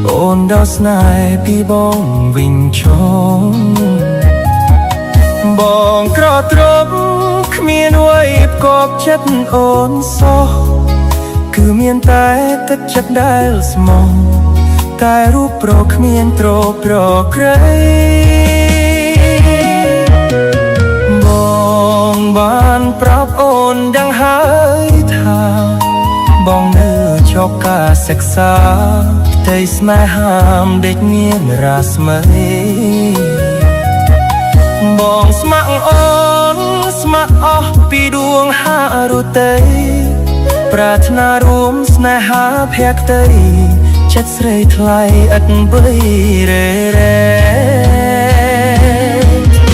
អូនដល់ស្នេហ៍ពីបងវិញឈងបងក្រត្រប់គ្មានអ្វីផ្គប់ចិត្តអូនសោះគឺមានតែទឹកចិត្តដែលស្មោះតែរូបប្រគ្មានទ្រប្រក្រៃបងបានប្រាប់អូនដឹងហើយថាបងនៅចប់ការសិក្សាផ្ទៃស្នេហាដេកមានរាស្មីបងស្ម័គ្រអូនស្ម័គ្រអស់ពីដួងហារុតីប្រាថ្នារួមស្នេហាភក្តីចិត្តស្រីថ្លៃឥតបីរេ